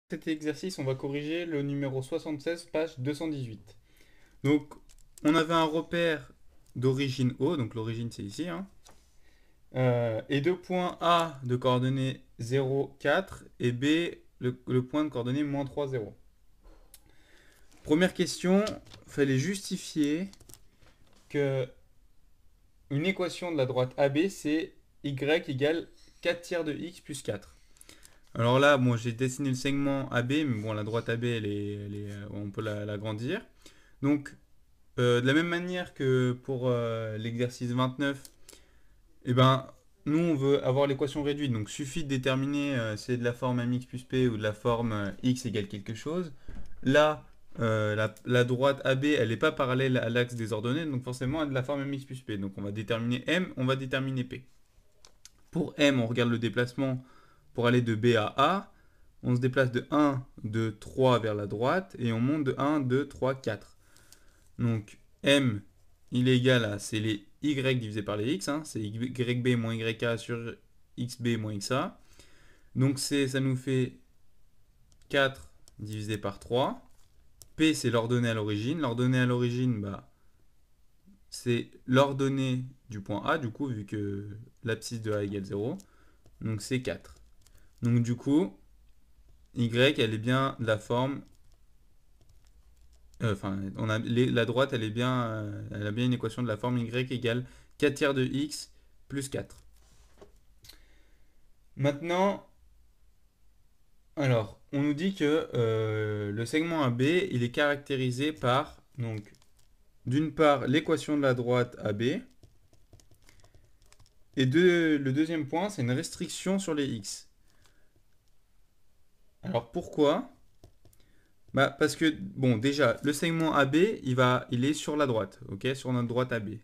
Cet exercice, on va corriger le numéro 76, page 218. Donc, on avait un repère d'origine O, donc l'origine c'est ici, hein, et deux points A de coordonnées 0, 4, et B, le point de coordonnées moins 3, 0. Première question, il fallait justifier que une équation de la droite AB, c'est y égale 4 tiers de x plus 4. Alors là, bon, j'ai dessiné le segment AB, mais bon, la droite AB, on peut l'agrandir. Donc, de la même manière que pour l'exercice 29, eh ben, nous, on veut avoir l'équation réduite. Donc, suffit de déterminer si c'est de la forme mx plus p ou de la forme x égale quelque chose. Là, la droite AB, elle n'est pas parallèle à l'axe des ordonnées, donc forcément, elle a de la forme mx plus p. Donc, on va déterminer m, on va déterminer p. Pour m, on regarde le déplacement pour aller de B à A. On se déplace de 1, 2, 3 vers la droite et on monte de 1, 2, 3, 4. Donc m, il est égal à, c'est les y divisé par les x, hein, c'est yb moins yk sur xb moins xa. Donc ça nous fait 4 divisé par 3. P, c'est l'ordonnée à l'origine. L'ordonnée à l'origine, bah, c'est l'ordonnée du point A, du coup, vu que l'abscisse de A égale 0. Donc c'est 4. Donc du coup, y, elle est bien de la forme. Enfin, la droite, elle a bien une équation de la forme y égale 4 tiers de x plus 4. Maintenant, alors, on nous dit que le segment AB, il est caractérisé par, donc, d'une part, l'équation de la droite AB, et le deuxième point, c'est une restriction sur les x. Alors, pourquoi? Bah, parce que, bon, déjà, le segment AB, il est sur la droite, ok, sur notre droite AB.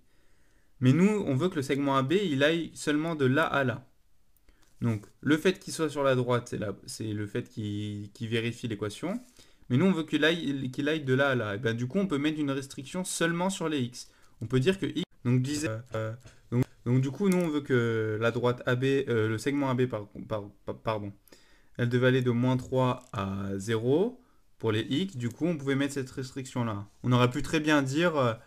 Mais nous, on veut que le segment AB, il aille seulement de là à là. Donc, le fait qu'il soit sur la droite, c'est le fait qu'il vérifie l'équation. Mais nous, on veut qu'il aille de là à là. Et ben, du coup, on peut mettre une restriction seulement sur les x. On peut dire que x. Donc, du coup, nous, on veut que la droite AB, le segment AB, pardon, elle devait aller de moins 3 à 0 pour les x. Du coup, on pouvait mettre cette restriction-là. On aurait pu très bien dire,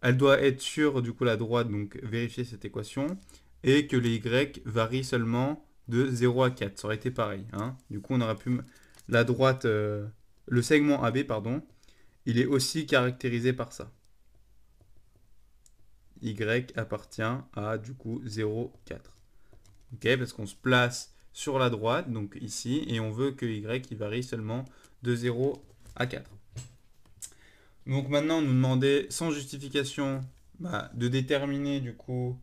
elle doit être sur, du coup, la droite, donc vérifier cette équation, et que les y varient seulement de 0 à 4. Ça aurait été pareil, hein. Du coup, on aurait pu... La droite, le segment AB, pardon, il est aussi caractérisé par ça. Y appartient à, du coup, 0, 4. Ok, parce qu'on se place sur la droite, donc ici, et on veut que Y il varie seulement de 0 à 4. Donc maintenant, on nous demandait, sans justification, bah, de déterminer du coup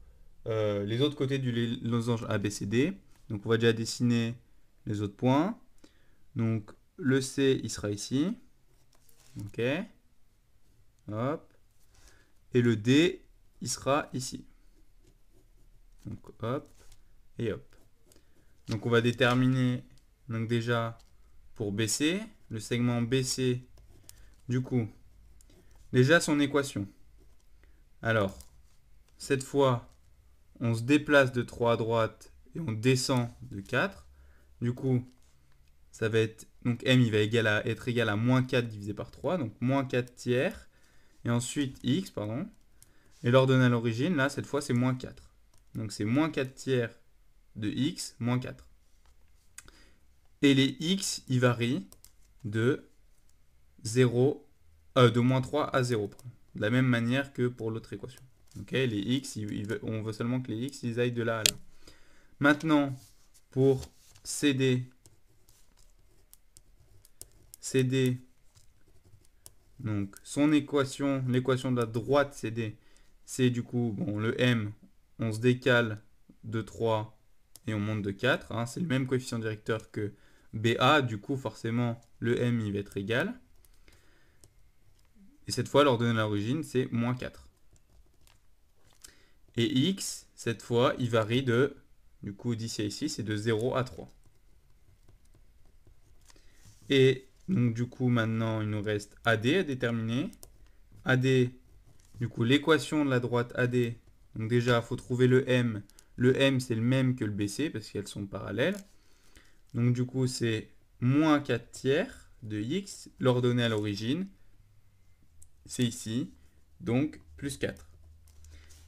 les autres côtés du losange ABCD. Donc on va déjà dessiner les autres points. Donc le C, il sera ici. Ok. Hop. Et le D, il sera ici. Donc hop et hop. Donc on va déterminer donc déjà pour BC, le segment BC, du coup, déjà son équation. Alors, cette fois, on se déplace de 3 à droite et on descend de 4. Du coup, ça va être, donc m il va être égal à moins 4 divisé par 3, donc moins 4 tiers. Et ensuite x, pardon. Et l'ordonnée à l'origine, là, cette fois, c'est moins 4. Donc c'est moins 4 tiers de x, moins 4. Et les x, ils varient de 0, de moins 3 à 0. De la même manière que pour l'autre équation. Ok, les x, on veut seulement que les x, ils aillent de là à là. Maintenant, pour CD, donc son équation, l'équation de la droite CD, c'est du coup, bon, le m, on se décale de 3 et on monte de 4. Hein, c'est le même coefficient directeur que BA, du coup, forcément, le m, il va être égal. Et cette fois, l'ordonnée à l'origine, c'est moins 4. Et x, cette fois, il varie de, du coup, d'ici à ici, c'est de 0 à 3. Et donc, du coup, maintenant, il nous reste AD à déterminer. AD, du coup, l'équation de la droite AD, donc déjà, il faut trouver le M. Le M, c'est le même que le BC, parce qu'elles sont parallèles. Donc, du coup, c'est moins 4 tiers de x, l'ordonnée à l'origine, c'est ici, donc plus 4.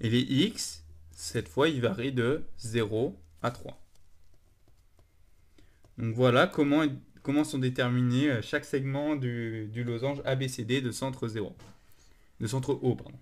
Et les x, cette fois, ils varient de 0 à 3. Donc voilà comment sont déterminés chaque segment du losange ABCD de centre 0. De centre O, pardon.